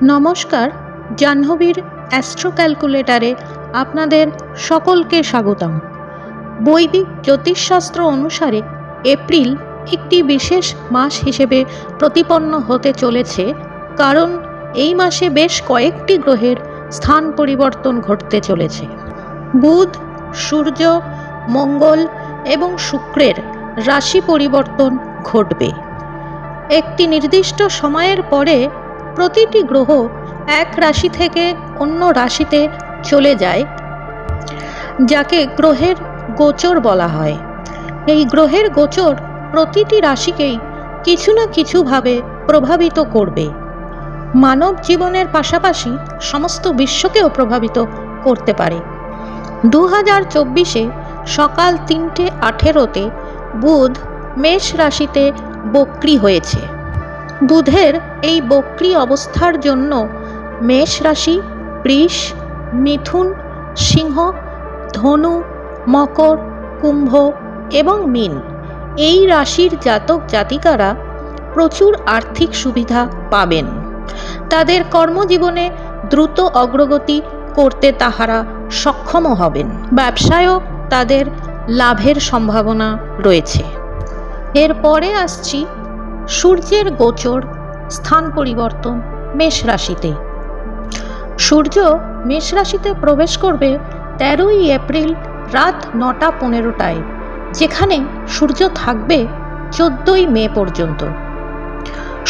নমস্কার, জাহ্নবীর অ্যাস্ট্রো ক্যালকুলেটরে আপনাদের সকলকে স্বাগতম। বৈদিক জ্যোতিষশাস্ত্র অনুসারে এপ্রিল একটি বিশেষ মাস হিসেবে প্রতিপন্ন হতে চলেছে, কারণ এই মাসে বেশ কয়েকটি গ্রহের স্থান পরিবর্তন ঘটতে চলেছে। বুধ, সূর্য, মঙ্গল এবং শুক্রের রাশি পরিবর্তন ঘটবে। একটি নির্দিষ্ট সময়ের পরে প্রতিটি গ্রহ এক রাশি থেকে অন্য রাশিতে চলে যায়, যাকে গ্রহের গোচর বলা হয়। এই গ্রহের গোচর প্রতিটি রাশিকেই কিছু না কিছুভাবে প্রভাবিত করবে। মানব জীবনের পাশাপাশি সমস্ত বিশ্বকেও প্রভাবিত করতে পারে। 2024-এ সকাল 3:18-তে বুধ মেষ রাশিতে বক্রী হয়েছে। বুধের এই বক্রী অবস্থার জন্য মেষ রাশি, বৃষ, মিথুন, সিংহ, ধনু, মকর, কুম্ভ এবং মীন এই রাশির জাতক জাতিকারা প্রচুর আর্থিক সুবিধা পাবেন। তাদের কর্মজীবনে দ্রুত অগ্রগতি করতে তাহারা সক্ষম হবেন। ব্যবসায়ও তাদের লাভের সম্ভাবনা রয়েছে। এরপরে আসছি সূর্যের গোচর, স্থান পরিবর্তন মেষ রাশিতে। সূর্য মেষ রাশিতে প্রবেশ করবে 13ই এপ্রিল রাত 9:15টায়, যেখানে সূর্য থাকবে 14ই মে পর্যন্ত।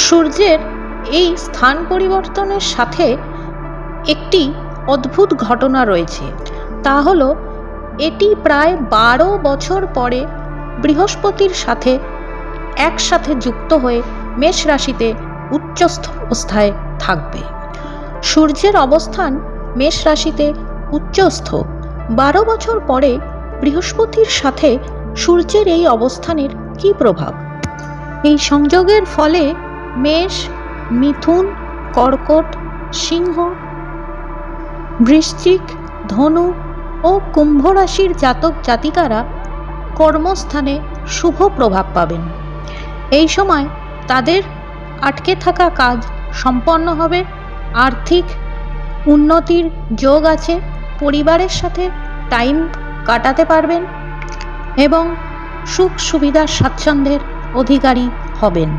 সূর্যের এই স্থান পরিবর্তনের সাথে একটি অদ্ভুত ঘটনা রয়েছে। তা হলো, এটি প্রায় 12 বছর পরে বৃহস্পতির সাথে একসাথে যুক্ত হয়ে মেষ রাশিতে উচ্চস্থ অবস্থায় থাকবে। সূর্যের অবস্থান মেষ রাশিতে উচ্চস্থ 12 বছর পরে বৃহস্পতির সাথে সূর্যের এই অবস্থানের কী প্রভাব? এই সংযোগের ফলে মেষ, মিথুন, কর্কট, সিংহ, বৃশ্চিক, ধনু ও কুম্ভ রাশির জাতক জাতিকারা কর্মস্থানে শুভ প্রভাব পাবেন। এই সময় তাদের আটকে থাকা কাজ সম্পন্ন হবে, আর্থিক উন্নতির যোগ আছে, পরিবারের সাথে টাইম কাটাতে পারবেন এবং সুখ সুবিধার স্বাচ্ছন্দ্যের অধিকারী হবেন।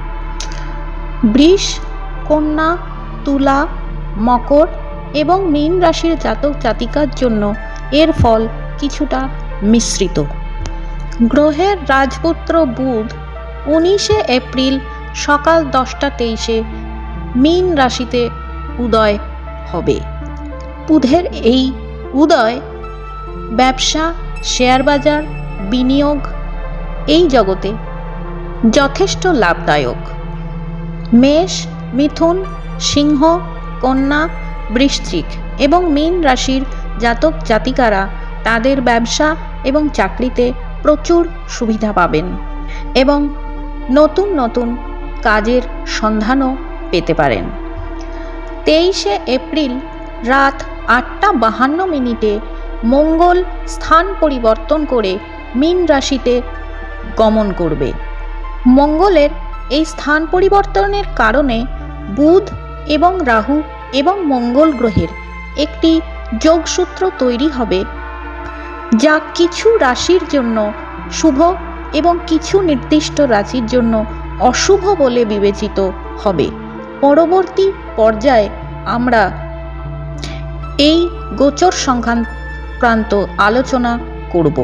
বৃষ, কন্যা, তুলা, মকর এবং মীন রাশির জাতক জাতিকার জন্য এর ফল কিছুটা মিশ্রিত। গ্রহের রাজপুত্র বুধ 19শে এপ্রিল সকাল 10:23-এ মীন রাশিতে উদয় হবে। বুধের এই উদয় ব্যবসা, শেয়ার বাজার, বিনিয়োগ এই জগতে যথেষ্ট লাভদায়ক। মেষ, মিথুন, সিংহ, কন্যা, বৃশ্চিক এবং মীন রাশির জাতক জাতিকারা তাদের ব্যবসা এবং চাকরিতে প্রচুর সুবিধা পাবেন এবং নতুন নতুন কাজের সন্ধানও পেতে পারেন। 23শে এপ্রিল রাত 8:52 মঙ্গল স্থান পরিবর্তন করে মীন রাশিতে গমন করবে। মঙ্গলের এই স্থান পরিবর্তনের কারণে বুধ এবং রাহু এবং মঙ্গল গ্রহের একটি যোগসূত্র তৈরি হবে, যা কিছু রাশির জন্য শুভ এবং কিছু নির্দিষ্ট রাশির জন্য অশুভ বলে বিবেচিত হবে। পরবর্তী পর্যায়ে আমরা এই গোচর সংক্রান্ত আলোচনা করব।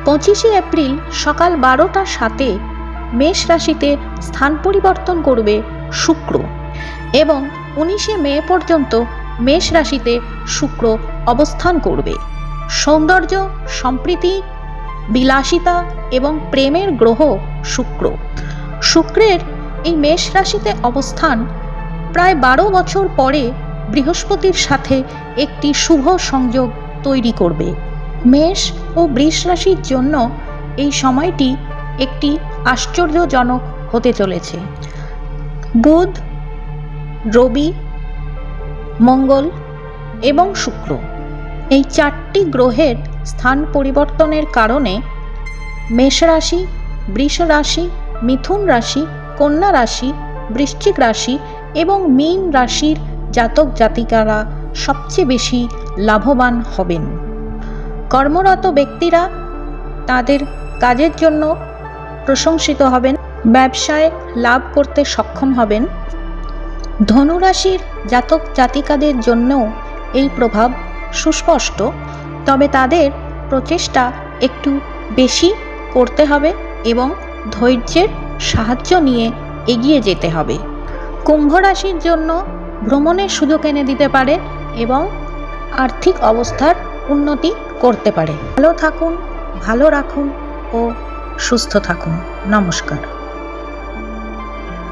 25শে এপ্রিল সকাল 12:07 মেষ রাশিতে স্থান পরিবর্তন করবে শুক্র এবং 19শে মে পর্যন্ত মেষ রাশিতে শুক্র অবস্থান করবে। সৌন্দর্য, সম্প্রীতি, বিলাসিতা এবং প্রেমের গ্রহ শুক্র। শুক্রের এই মেষ রাশিতে অবস্থান প্রায় 12 বছর পরে বৃহস্পতির সাথে একটি শুভ সংযোগ তৈরি করবে। মেষ ও বৃষ রাশির জন্য এই সময়টি একটি আশ্চর্যজনক হতে চলেছে। বুধ, রবি, মঙ্গল এবং শুক্র এই 4টি গ্রহের স্থান পরিবর্তনের কারণে মেষ রাশি, বৃষ রাশি, মিথুন রাশি, কন্যা রাশি, বৃশ্চিক রাশি এবং মীন রাশির জাতক জাতিকারা সবচেয়ে বেশি লাভবান হবেন। কর্মরত ব্যক্তিরা তাদের কাজের জন্য প্রশংসিত হবেন, ব্যবসায় লাভ করতে সক্ষম হবেন। ধনুরাশির জাতক জাতিকাদের জন্যও এই প্রভাব সুস্পষ্ট, তবে তাদের প্রচেষ্টা একটু বেশি করতে হবে এবং ধৈর্যের সাহায্য নিয়ে এগিয়ে যেতে হবে। কুম্ভ রাশির জন্য ভ্রমণের সুযোগ এনে দিতে পারে এবং আর্থিক অবস্থার উন্নতি করতে পারে। ভালো থাকুন, ভালো রাখুন ও সুস্থ থাকুন। নমস্কার।